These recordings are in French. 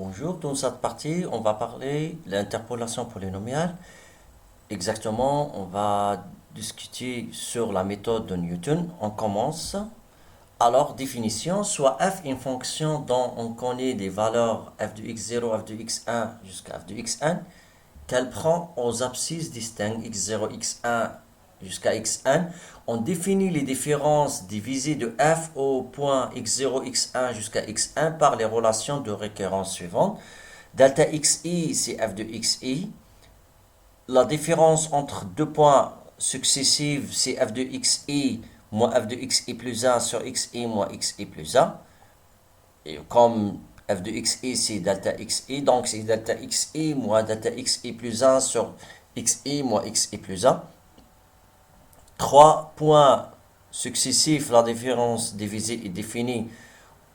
Bonjour, dans cette partie, on va parler de l'interpolation polynomiale. Exactement, on va discuter sur la méthode de Newton. On commence. Alors, définition, soit f une fonction dont on connaît des valeurs f de x0, f de x1 jusqu'à f de xn, qu'elle prend aux abscisses distinctes x0, x1 jusqu'à xn. On définit les différences divisées de f au point x0, x1 jusqu'à xn par les relations de récurrence suivantes. Delta xi, c'est f de xi. La différence entre deux points successifs, c'est f de xi moins f de xi plus 1 sur xi moins xi plus 1. Et comme f de xi, c'est delta xi, donc c'est delta xi moins delta xi plus 1 sur xi moins xi plus 1. Trois points successifs, la différence divisée est définie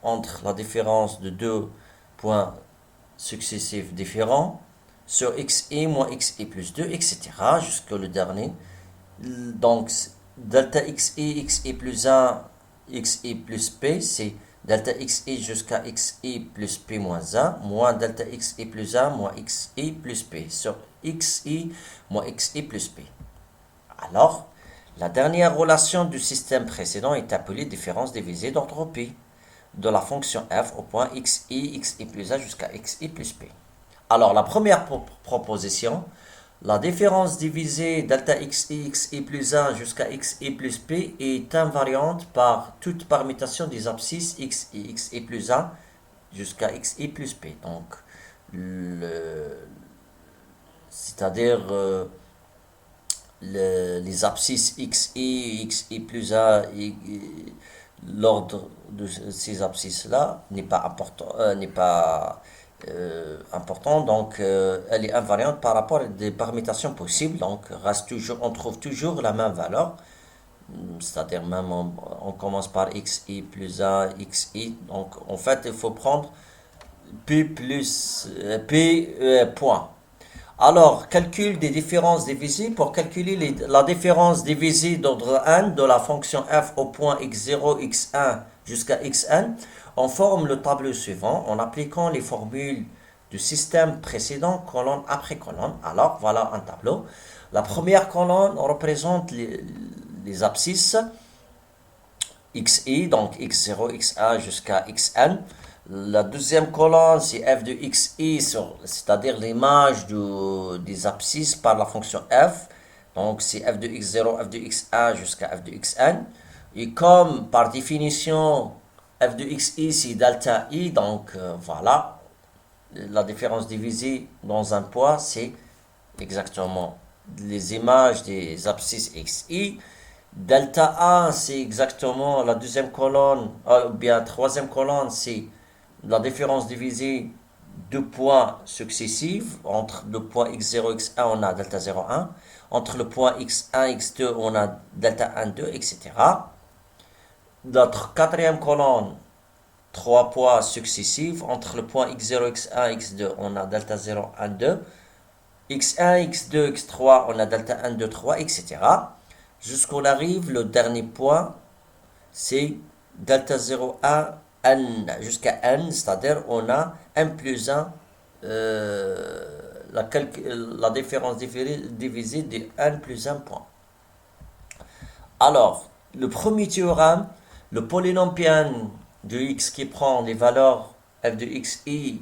entre la différence de deux points successifs différents sur xi moins xi plus 2, etc. jusqu'au dernier. Donc, delta xi plus 1, xi plus p, c'est delta xi jusqu'à xi plus p moins 1, moins delta xi plus 1, moins xi plus p, sur xi moins xi plus p. Alors, la dernière relation du système précédent est appelée différence divisée d'entropie de la fonction f au point xi plus 1 jusqu'à xi plus p. Alors, la première proposition, la différence divisée delta xi plus 1 jusqu'à xi plus p est invariante par toute permutation des abscisses xi plus 1 jusqu'à xi plus p. Donc, c'est-à-dire les abscisses xi plus 1, l'ordre de ces abscisses-là n'est pas important, donc elle est invariante par rapport à des permutations possibles, donc on trouve toujours la même valeur, c'est-à-dire même on commence par xi plus 1, xi, donc en fait il faut prendre p plus p point. Alors, calcul des différences divisées. Pour calculer la différence divisée d'ordre n de la fonction f au point x0, x1 jusqu'à xn, on forme le tableau suivant en appliquant les formules du système précédent, colonne après colonne. Alors, voilà un tableau. La première colonne représente les abscisses xi, donc x0, x1 jusqu'à xn. La deuxième colonne, c'est f de xi, c'est-à-dire l'image des abscisses par la fonction f. Donc, c'est f de x0, f de x1 jusqu'à f de xn. Et comme, par définition, f de xi, c'est delta i, donc voilà, la différence divisée dans un point, c'est exactement les images des abscisses xi. Delta a, c'est exactement la deuxième colonne, ou bien troisième colonne, c'est la différence divisée deux points successifs. Entre le point x0, x1, on a delta 0, 1. Entre le point x1, x2, on a delta 1, 2, etc. Notre quatrième colonne, trois points successifs. Entre le point x0, x1, x2, on a delta 0, 1, 2. x1, x2, x3, on a delta 1, 2, 3, etc. Jusqu'on arrive, le dernier point, c'est delta 0, 1, n jusqu'à n, c'est-à-dire on a n plus 1, la différence divisée de n plus 1 point. Alors, le premier théorème, le polynôme de x qui prend les valeurs f de xi,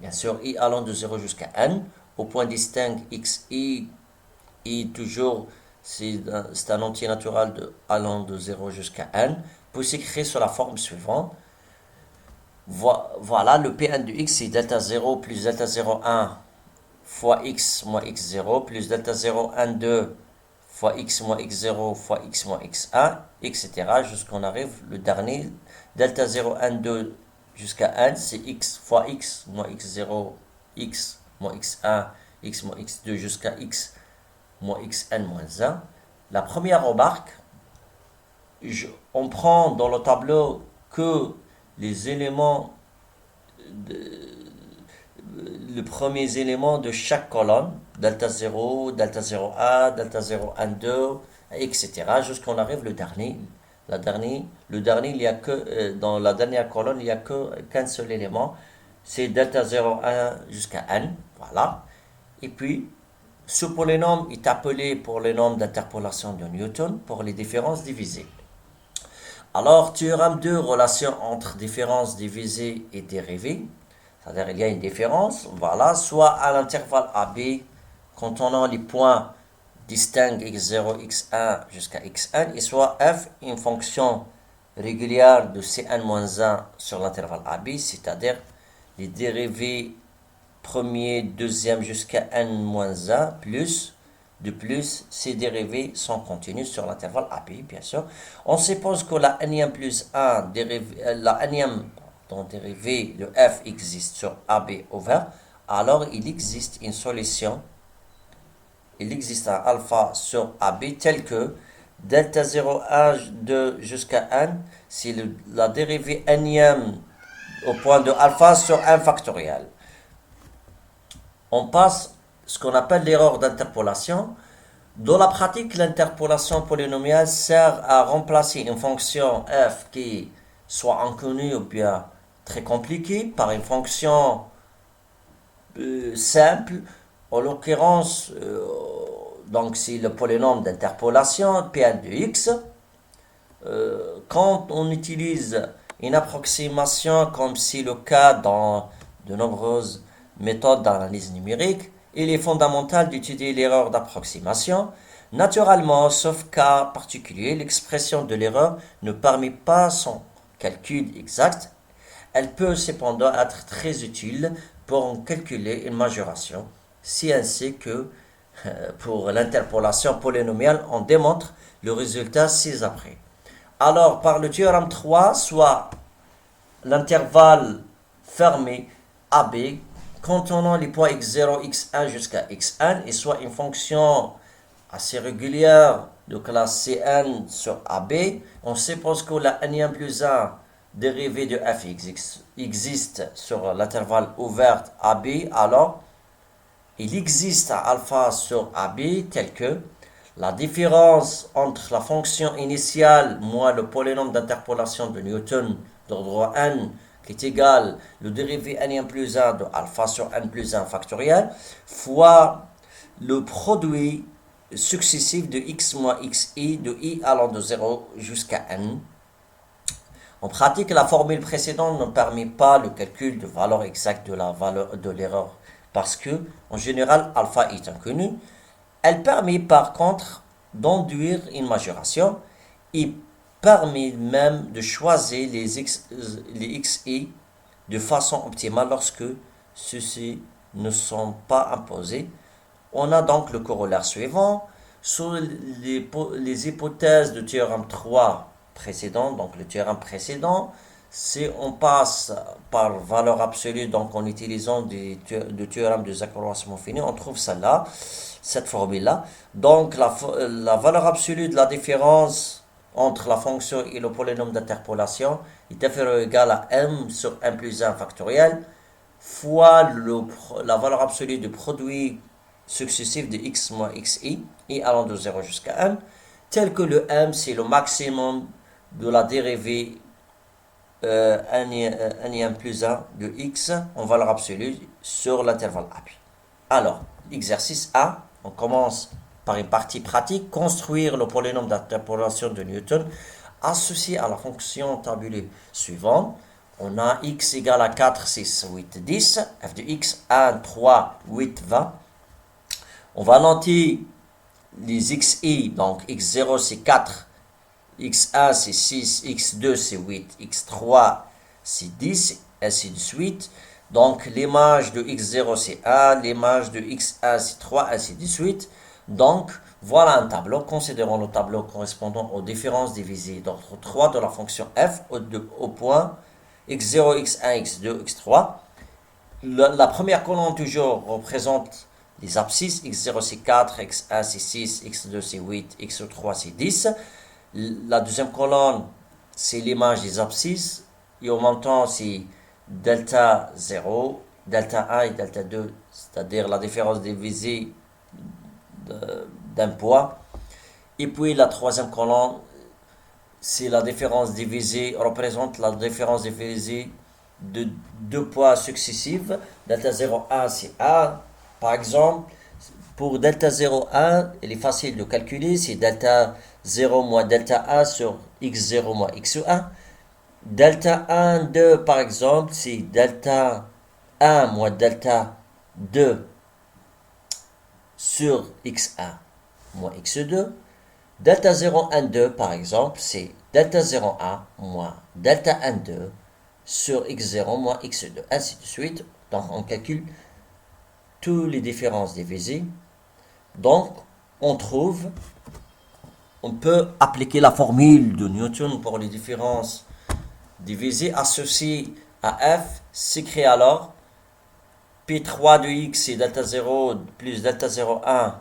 bien sûr i allant de 0 jusqu'à n, au point distinct xi, i toujours, c'est un entier naturel allant de 0 jusqu'à n, peut s'écrire sur la forme suivante. Voilà, le Pn de x, c'est delta 0 plus delta 0, 1 fois x moins x0 plus delta 0, 1, 2 fois x moins x0 fois x moins x1, etc. Jusqu'on arrive le dernier. Delta 0, 1, 2 jusqu'à n, c'est x fois x moins x0, x moins x1, x moins x2 jusqu'à x moins xn moins 1. La première remarque, on prend dans le tableau que les éléments, les premiers éléments de chaque colonne, delta 0, delta 0, 1, delta 0, 1, 2, etc. jusqu'on arrive le dernier. Le dernier, il y a que, dans la dernière colonne, il n'y a qu'un seul élément, c'est delta 0, 1 jusqu'à n, voilà. Et puis, ce polynôme est appelé polynôme d'interpolation de Newton pour les différences divisées. Alors, théorème 2, relation entre différence divisée et dérivée. C'est-à-dire, il y a une différence, voilà, soit à l'intervalle AB, contenant les points distincts x0, x1 jusqu'à xn, et soit f une fonction régulière de cn-1 sur l'intervalle AB, c'est-à-dire les dérivés premier, deuxième jusqu'à n-1 plus, de plus, ces dérivés sont continus sur l'intervalle AB, bien sûr. On suppose que la nème plus 1, la nème dérivé, le f existe sur AB ouvert, alors il existe une solution, il existe un alpha sur AB tel que delta 0, 1, 2 jusqu'à n, c'est la dérivée nème au point de alpha sur 1 factoriel. On passe ce qu'on appelle l'erreur d'interpolation. Dans la pratique, l'interpolation polynomiale sert à remplacer une fonction f qui soit inconnue ou bien très compliquée par une fonction simple. En l'occurrence, donc c'est le polynôme d'interpolation Pn de x. Quand on utilise une approximation comme c'est le cas dans de nombreuses méthode d'analyse numérique, il est fondamental d'étudier l'erreur d'approximation. Naturellement, sauf cas particulier, l'expression de l'erreur ne permet pas son calcul exact. Elle peut cependant être très utile pour calculer une majoration, si ainsi que pour l'interpolation polynomiale, on démontre le résultat ci-après. Alors, par le théorème 3, soit l'intervalle fermé AB contenant les points x0, x1 jusqu'à xn, et soit une fonction assez régulière de classe Cn sur AB, on suppose que la nème plus 1 dérivée de f existe sur l'intervalle ouvert AB, alors il existe un alpha sur AB tel que la différence entre la fonction initiale moins le polynôme d'interpolation de Newton d'ordre n qui est égal le dérivé n plus 1 de alpha sur n plus 1 factoriel fois le produit successif de x moins xi de i allant de 0 jusqu'à n. En pratique, la formule précédente ne permet pas le calcul de valeur exacte de la valeur de l'erreur parce que, en général, alpha est inconnu. Elle permet par contre d'induire une majoration et permet même de choisir les xi de façon optimale lorsque ceux-ci ne sont pas imposés. On a donc le corollaire suivant. Sur les hypothèses du théorème 3 précédent, donc le théorème précédent, si on passe par valeur absolue, donc en utilisant le théorème des accroissements finis, on trouve celle-là, cette formule-là. Donc la valeur absolue de la différence entre la fonction et le polynôme d'interpolation est inférieure ou égale à m sur n plus 1 factoriel fois la valeur absolue du produit successif de x moins xi, et allant de 0 jusqu'à n, tel que le m c'est le maximum de la dérivée n plus 1 de x en valeur absolue sur l'intervalle AB. Alors, exercice A, on commence par une partie pratique, construire le polynôme d'interpolation de Newton associé à la fonction tabulée suivante. On a x égale à 4, 6, 8, 10, f de x 1, 3, 8, 20. On va noter les xi, donc x0 c'est 4, x1 c'est 6, x2 c'est 8, x3 c'est 10, ainsi de suite. Donc l'image de x0 c'est 1, l'image de x1 c'est 3, ainsi de suite. Donc voilà un tableau. Considérons le tableau correspondant aux différences divisées d'ordre 3 de la fonction f au point x0, x1, x2, x3. La première colonne toujours représente les abscisses. x0 c'est 4, x1 c'est 6, x2 c'est 8, x3 c'est 10. La deuxième colonne, c'est l'image des abscisses. Et au montant, c'est delta 0, delta 1 et delta 2, c'est-à-dire la différence divisée d'un poids. Et puis la troisième colonne, c'est la différence divisée, représente la différence divisée de deux poids successifs. Delta 0, 1, c'est A. Par exemple, pour delta 0, 1, il est facile de calculer. C'est delta 0 moins delta 1 sur x0 moins x1. Delta 1, 2, par exemple, c'est delta 1 moins delta 2 sur x1 moins x2. Delta 0, 1, 2, par exemple, c'est delta 0, 1 moins delta 1, 2 sur x0 moins x2, ainsi de suite. Donc, on calcule toutes les différences divisées. Donc, on peut appliquer la formule de Newton pour les différences divisées associées à f, s'écrit alors P3 de x c'est delta 0 plus delta 0, 1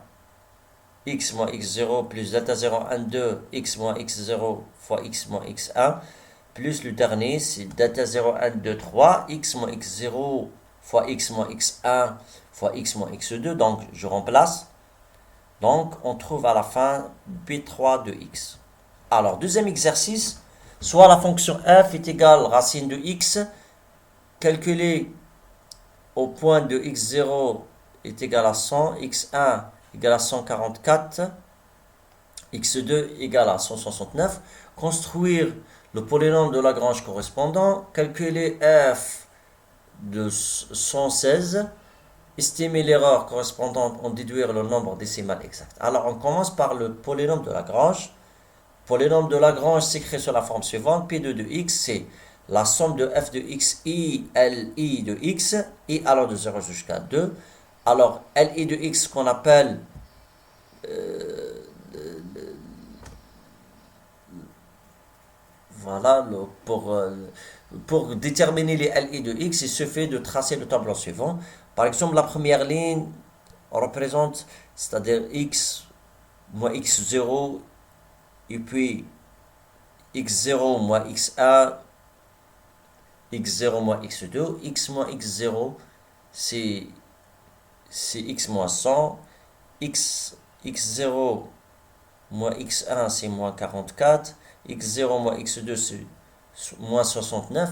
x moins x0 plus delta 0, 1, 2 x moins x0 fois x moins x1 plus le dernier c'est delta 0, 1, 2, 3 x moins x0 fois x moins x1 fois x moins x2. Donc je remplace. Donc on trouve à la fin P3 de x. Alors deuxième exercice, soit la fonction f est égale racine de x calculée au point de x0 est égal à 100, x1 égale à 144, x2 égale à 169. Construire le polynôme de Lagrange correspondant, calculer f de 116, estimer l'erreur correspondante en déduire le nombre décimal exact. Alors on commence par le polynôme de Lagrange. Polynôme de Lagrange s'écrit sur la forme suivante, P2 de x c'est la somme de f de x i, li de x, i allant de 0 jusqu'à 2. Alors, li de x qu'on appelle voilà, pour déterminer les li de x, il suffit de tracer le tableau suivant. Par exemple, la première ligne représente, c'est-à-dire x moins x0, et puis x0 moins x1, x0 moins x2, x moins x0 c'est x moins 100, x0 moins x1 c'est moins 44, x0 moins x2 c'est moins 69.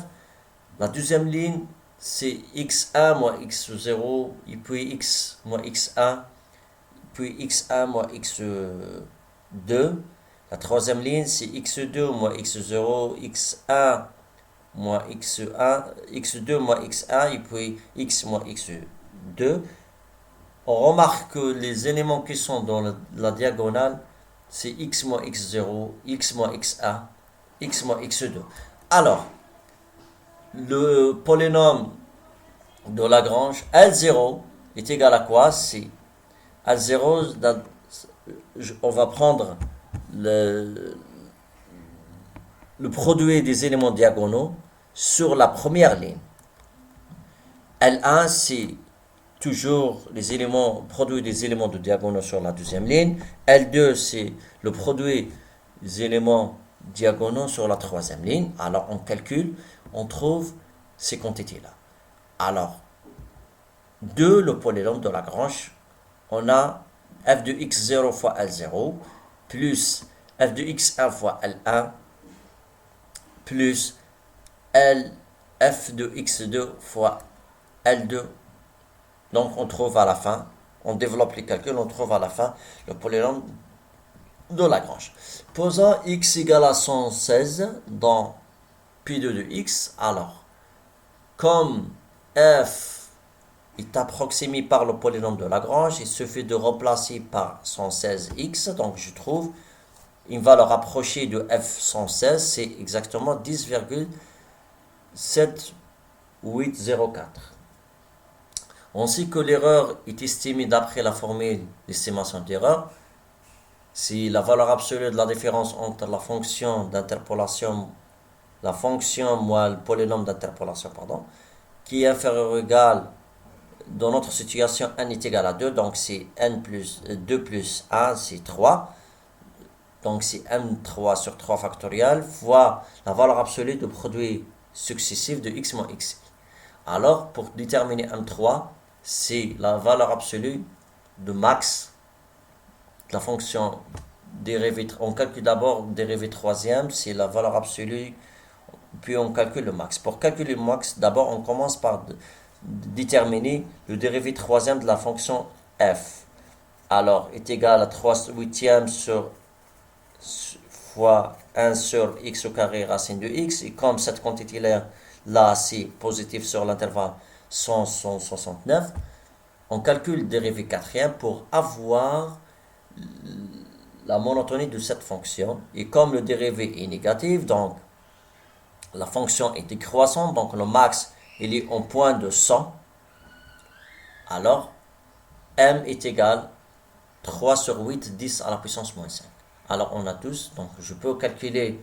La deuxième ligne c'est x1 moins x0, et puis x moins x1, puis x1 moins x2. La troisième ligne c'est x2 moins x0, x1 moins x1, x2 moins x1 et puis x moins x2. On remarque que les éléments qui sont dans la diagonale, c'est x moins x0, x moins x1, x moins x2. Alors, le polynôme de Lagrange, L0 est égal à quoi? C'est L0, on va prendre le produit des éléments diagonaux sur la première ligne. L1, c'est toujours les éléments, produit des éléments de diagonaux sur la deuxième ligne. L2, c'est le produit des éléments diagonaux sur la troisième ligne. Alors, on calcule, on trouve ces quantités-là. Alors, de le polynôme de Lagrange, on a f de x0 fois L0 plus f de x1 fois L1 plus f de x2 fois L2. Donc on trouve à la fin, on développe les calculs, on trouve à la fin le polynôme de Lagrange. Posant x égale à 116 dans P2 de x, alors comme f est approximé par le polynôme de Lagrange, il suffit de remplacer par 116x, donc je trouve une valeur approchée de f116, c'est exactement 10,7804. On sait que l'erreur est estimée d'après la formule d'estimation d'erreur. C'est la valeur absolue de la différence entre la fonction d'interpolation, la fonction moins le polynôme d'interpolation, qui est inférieur ou égal, dans notre situation, n est égal à 2, donc c'est n plus 2 plus 1, c'est 3. Donc c'est m3 sur 3 factoriel fois la valeur absolue de produit successif de x moins x. Alors, pour déterminer m3, c'est la valeur absolue de max de la fonction dérivée. On calcule d'abord dérivée troisième, c'est la valeur absolue puis on calcule le max. Pour calculer le max, d'abord on commence par déterminer le dérivé troisième de la fonction f. Alors, est égal à 3 huitièmes fois 1 sur x au carré racine de x. Et comme cette quantité-là, c'est positif sur l'intervalle 169, on calcule le dérivé quatrième pour avoir la monotonie de cette fonction. Et comme le dérivé est négatif, donc la fonction est décroissante, donc le max il est en point de 100, alors m est égal 3 sur 8, 10 à la puissance moins 5. Alors on a tous, donc je peux calculer,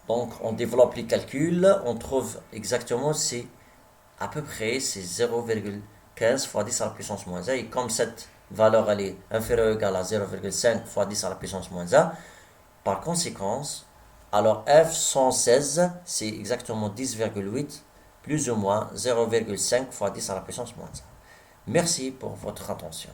donc on développe les calculs, on trouve exactement, c'est à peu près, c'est 0,15 fois 10 à la puissance moins 1, et comme cette valeur elle est inférieure ou égale à 0,5 fois 10 à la puissance moins 1, par conséquence, alors f116, c'est exactement 10,8 plus ou moins 0,5 fois 10 à la puissance moins 1. Merci pour votre attention.